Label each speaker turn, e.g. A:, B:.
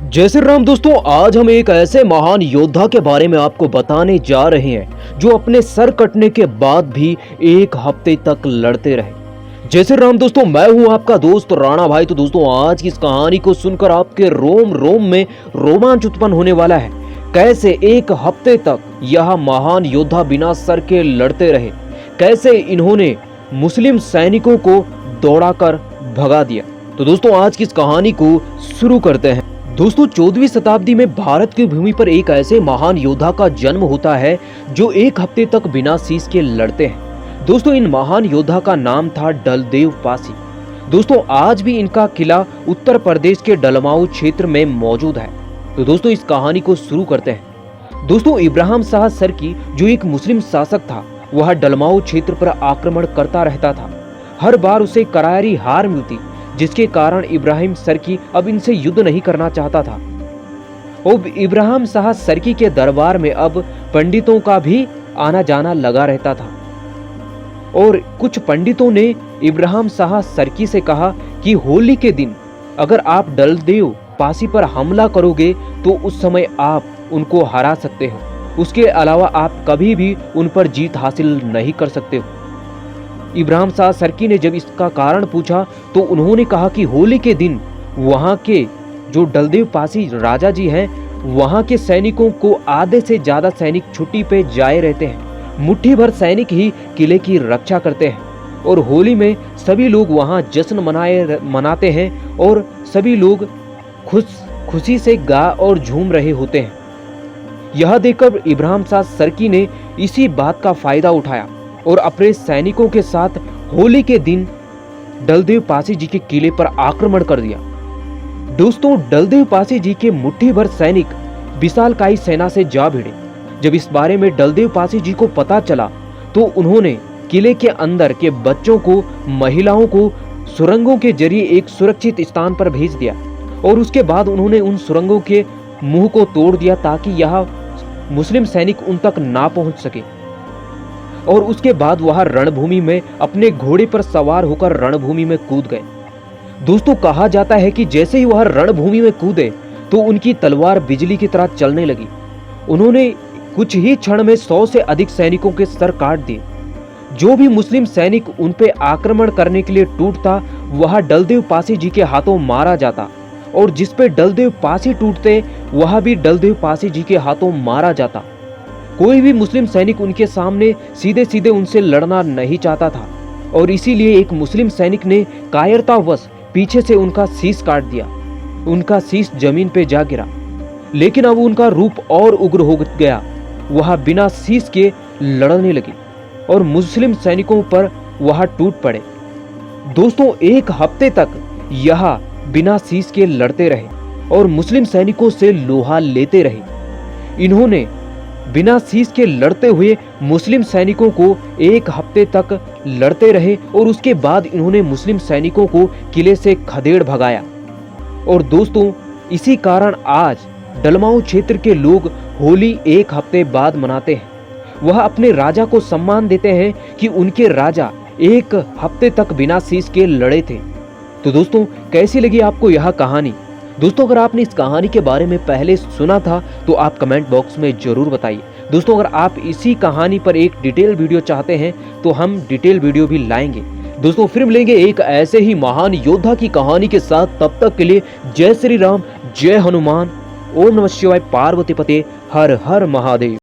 A: जय श्री राम दोस्तों, आज हम एक ऐसे महान योद्धा के बारे में आपको बताने जा रहे हैं जो अपने सर कटने के बाद भी एक हफ्ते तक लड़ते रहे। जय श्री राम दोस्तों, मैं हूं आपका दोस्त राणा भाई। तो दोस्तों, आज की इस कहानी को सुनकर आपके रोम रोम में रोमांच उत्पन्न होने वाला है। कैसे एक हफ्ते तक यह महान योद्धा बिना सर के लड़ते रहे, कैसे इन्होंने मुस्लिम सैनिकों को दौड़ाकर भगा दिया। तो दोस्तों, आज की इस कहानी को शुरू करते हैं। दोस्तों, 14वीं शताब्दी में भारत की भूमि पर एक ऐसे महान योद्धा का जन्म होता है जो एक हफ्ते तक बिना शीश के लड़ते हैं। दोस्तों, इन महान योद्धा का नाम था डलदेव पासी। दोस्तों, आज भी इनका किला उत्तर प्रदेश के डलमाऊ क्षेत्र में मौजूद है। तो दोस्तों, इस कहानी को शुरू करते हैं। दोस्तों, इब्राहिम शाह सरकी जो एक मुस्लिम शासक था, वह डलमाऊ क्षेत्र पर आक्रमण करता रहता था। हर बार उसे करारी हार मिलती, जिसके कारण इब्राहिम सरकी अब इनसे युद्ध नहीं करना चाहता था। अब इब्राहिम शाह सरकी के दरबार में अब पंडितों का भी आना जाना लगा रहता था और कुछ पंडितों ने इब्राहिम शाह सरकी से कहा कि होली के दिन अगर आप डलदेव पासी पर हमला करोगे तो उस समय आप उनको हरा सकते हो, उसके अलावा आप कभी भी उन पर जीत हासिल नहीं कर सकते हो। इब्राहिम शाह सरकी ने जब इसका कारण पूछा तो उन्होंने कहा कि होली के दिन वहां के जो डलदेव पासी राजा जी हैं, वहां के सैनिकों को आधे से ज्यादा सैनिक छुट्टी पे जाए रहते हैं। मुट्ठी भर सैनिक ही किले की रक्षा करते हैं और होली में सभी लोग वहां जश्न मनाते हैं और सभी लोग खुशी से गा और झूम रहे होते हैं। यह देखकर इब्राहिम शाह सरकी ने इसी बात का फायदा उठाया और अपने सैनिकों के साथ होली के दिन डलदेव पासी जी के किले पर आक्रमण कर दिया। दोस्तों, डलदेव पासी जी के मुट्ठी भर सैनिक विशालकाय सेना से जा भिड़े। जब इस बारे में डलदेव पासी जी को पता चला तो उन्होंने किले के अंदर के बच्चों को, महिलाओं को सुरंगों के जरिए एक सुरक्षित स्थान पर भेज दिया और उसके बाद उन्होंने उन सुरंगों के मुंह को तोड़ दिया ताकि यह मुस्लिम सैनिक उन तक ना पहुंच सके। और उसके बाद वह रणभूमि में अपने घोड़े पर सवार होकर रणभूमि में कूद गए। दोस्तों, कहा जाता है कि जैसे ही वह रणभूमि में कूदे तो उनकी तलवार बिजली की तरह चलने लगी। उन्होंने कुछ ही क्षण में 100 से अधिक सैनिकों के सर काट दिए। जो भी मुस्लिम सैनिक उन पे आक्रमण करने के लिए टूटता, वह डलदेव पासी जी के हाथों मारा जाता और जिस पे डलदेव पासी टूटते, वह भी डलदेव पासी जी के हाथों मारा जाता। कोई भी मुस्लिम सैनिक उनके सामने सीधे सीधे उनसे लड़ना नहीं चाहता था और इसीलिए एक मुस्लिम सैनिक ने कायरतावश पीछे से उनका शीश काट दिया। उनका शीश जमीन पे जा गिरा, लेकिन अब उनका रूप और उग्र हो गया। वह बिना शीश के लड़ने लगे और मुस्लिम सैनिकों पर वह टूट पड़े। दोस्तों, एक हफ्ते तक यह बिना शीश के लड़ते रहे और मुस्लिम सैनिकों से लोहा लेते रहे। इन्होंने बिना शीश के लड़ते हुए मुस्लिम सैनिकों को एक हफ्ते तक लड़ते रहे और उसके बाद इन्होंने मुस्लिम सैनिकों को किले से खदेड़ भगाया। और दोस्तों, इसी कारण आज डलमाऊ क्षेत्र के लोग होली एक हफ्ते बाद मनाते हैं। वह अपने राजा को सम्मान देते हैं कि उनके राजा एक हफ्ते तक बिना शीश के लड़े थे। तो दोस्तों, कैसी लगी आपको यह कहानी? दोस्तों, अगर आपने इस कहानी के बारे में पहले सुना था तो आप कमेंट बॉक्स में जरूर बताइए। दोस्तों, अगर आप इसी कहानी पर एक डिटेल वीडियो चाहते हैं तो हम डिटेल वीडियो भी लाएंगे। दोस्तों, फिर मिलेंगे एक ऐसे ही महान योद्धा की कहानी के साथ। तब तक के लिए जय श्री राम, जय हनुमान, ओम नमः शिवाय, पार्वती पते, हर हर महादेव।